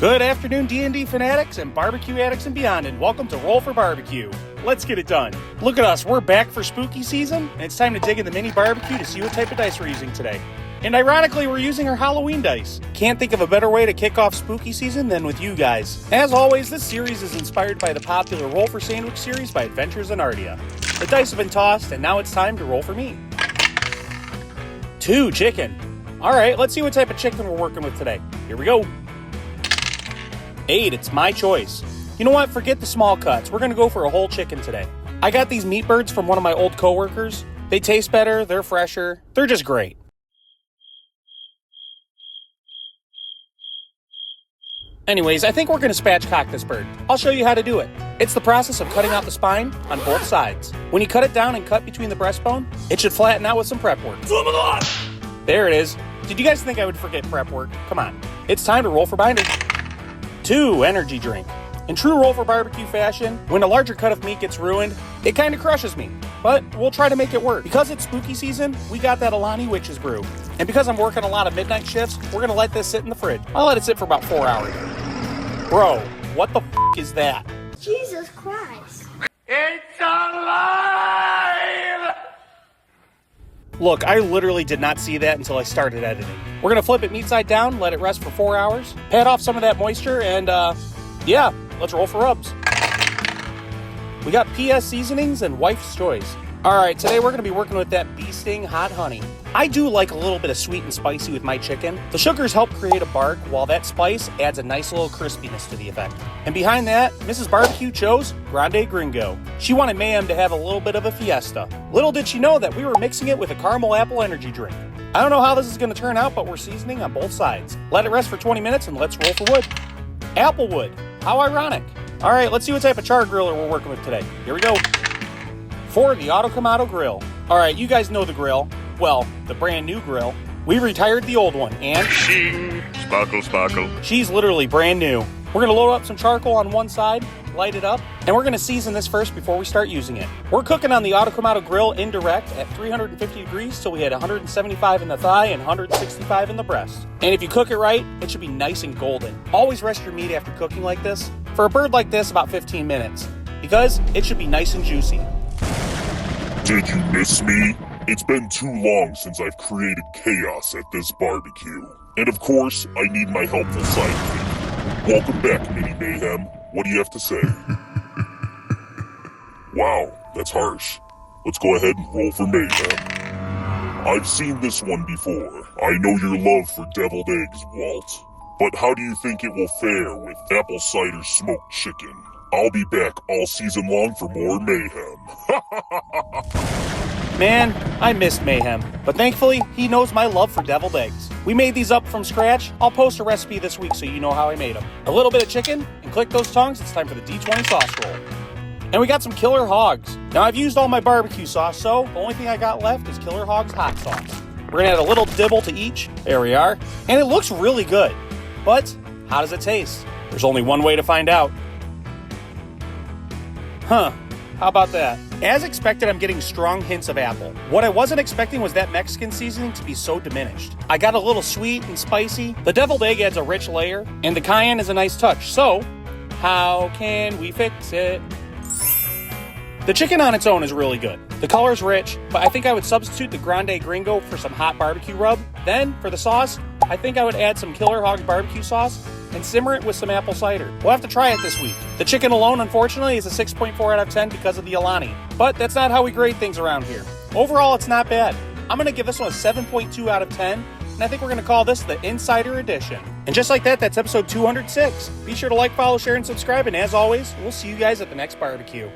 Good afternoon, D&D fanatics and barbecue addicts and beyond, and welcome to Roll for Barbecue. Let's get it done. Look at us, we're back for spooky season, and it's time to dig in the mini barbecue to see what type of dice we're using today. And ironically, we're using our Halloween dice. Can't think of a better way to kick off spooky season than with you guys. As always, this series is inspired by the popular Roll for Sandwich series by AdventuresinAardia. The dice have been tossed, and now it's time to roll for meat. 2 chicken. Alright, let's see what type of chicken we're working with today. Here we go. 8, it's my choice. You know what, forget the small cuts. We're gonna go for a whole chicken today. I got these meat birds from one of my old coworkers. They taste better, they're fresher, they're just great. Anyways, I think we're gonna spatchcock this bird. I'll show you how to do it. It's the process of cutting out the spine on both sides. When you cut it down and cut between the breastbone, it should flatten out with some prep work. There it is. Did you guys think I would forget prep work? Come on. It's time to roll for binder. 2, energy drink. In true Roll for Barbecue fashion, when a larger cut of meat gets ruined, it kind of crushes me. But we'll try to make it work. Because it's spooky season, we got that Alani Witch's Brew. And because I'm working a lot of midnight shifts, we're gonna let this sit in the fridge. I'll let it sit for about 4 hours. Bro, what the f*** is that? Jesus Christ. It's alive! Look, I literally did not see that until I started editing. We're gonna flip it meat side down, let it rest for 4 hours, pat off some of that moisture, and yeah, let's roll for rubs. We got PS Seasonings and Wife's Choice. Alright, today we're gonna be working with that Bee Sting Hot Honey. I do like a little bit of sweet and spicy with my chicken. The sugars help create a bark, while that spice adds a nice little crispiness to the effect. And behind that, Mrs. Barbecue chose Grande Gringo. She wanted Mayhem to have a little bit of a fiesta. Little did she know that we were mixing it with a caramel apple energy drink. I don't know how this is gonna turn out, but we're seasoning on both sides. Let it rest for 20 minutes and let's roll for wood. Applewood, how ironic. Alright, let's see what type of char griller we're working with today. Here we go. For the Autocamato grill. Alright, you guys know the grill. Well, the brand new grill. We retired the old one, and Shing, sparkle, sparkle. she's literally brand new. We're gonna load up some charcoal on one side, light it up, and we're gonna season this first before we start using it. We're cooking on the Autocamato grill indirect at 350 degrees till we hit 175 in the thigh and 165 in the breast. And if you cook it right, it should be nice and golden. Always rest your meat after cooking like this. For a bird like this, about 15 minutes, because it should be nice and juicy. Did you miss me? It's been too long since I've created chaos at this barbecue. And of course, I need my helpful sidekick. Welcome back, Mini Mayhem. What do you have to say? Wow, that's harsh. Let's go ahead and roll for Mayhem. I've seen this one before. I know your love for deviled eggs, Walt. But how do you think it will fare with apple cider smoked chicken? I'll be back all season long for more mayhem. Man, I missed Mayhem, but thankfully, he knows my love for deviled eggs. We made these up from scratch. I'll post a recipe this week so you know how I made them. A little bit of chicken, and click those tongues, it's time for the D20 sauce roll. And we got some Killer Hogs. Now, I've used all my barbecue sauce, so the only thing I got left is Killer Hogs hot sauce. We're gonna add a little dibble to each. There we are. And it looks really good. But, how does it taste? There's only one way to find out. Huh, how about that? As expected, I'm getting strong hints of apple. What I wasn't expecting was that Mexican seasoning to be so diminished. I got a little sweet and spicy. The deviled egg adds a rich layer, and the cayenne is a nice touch. So, how can we fix it? The chicken on its own is really good. The color's rich, but I think I would substitute the Grande Gringo for some hot barbecue rub. Then, for the sauce, I think I would add some Killer Hogs barbecue sauce and simmer it with some apple cider. We'll have to try it this week. The chicken alone, unfortunately, is a 6.4 out of 10 because of the Alani. But that's not how we grade things around here. Overall, it's not bad. I'm gonna give this one a 7.2 out of 10, and I think we're gonna call this the Insider Edition. And just like that, that's episode 206. Be sure to like, follow, share, and subscribe, and as always, we'll see you guys at the next barbecue.